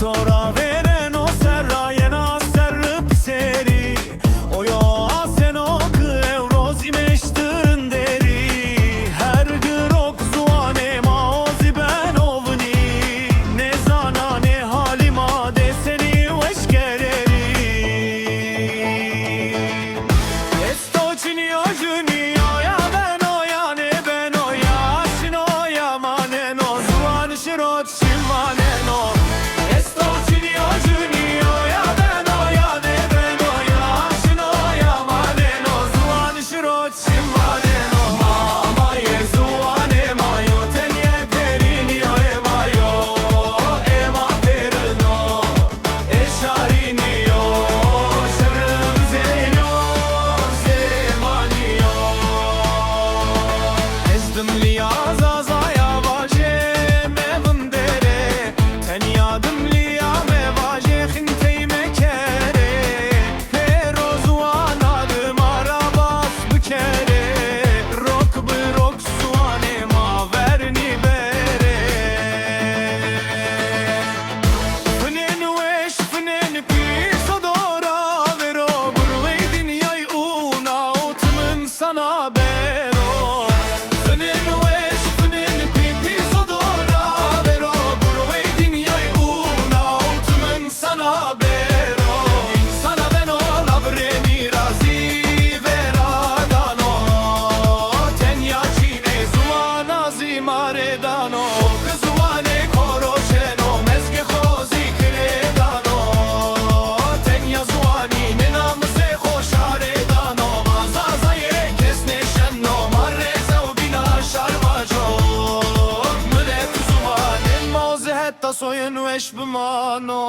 doktora veren o serrayena serrı piseri Oyo aseno kı evroz imeştın deri Her gırok zuane maozi ben ovni Ne zana ne halima deseni veşkereri Esto çiniyo juniyo ben oya ne ben oya Şino ya manen o zuan şirot şimanen o Esto çiniyo juniyo ben oya ne ben oya Şino ya manen o zuan şirot şimanen o Mama ye zuane mayo tenye perinio emayo Ema perino eşarinio Şerım zenyo zemaniyo Ezdim liyaza zaya vaje mevın dere Ten yadım liya mevaje hintey mekere Peroz vanadım arabas bükere Rok bırok suane maverni bere Fnen veş fnen pis odora vero Burvey dünyay una otmın sana bero Fnen veş fnen pis odora vero Burvey dünyay una otmın sana bero Sana ben o labreni razi veradano Ten yaçine zuana zimaredano Kızvane koroşeno mezge xozi kredano Ten yazuani ne namze xoşaredano Mazazaye kesne şenno marreze u bina şarvaco Mület zuvanen moze hetta soyun veş bimano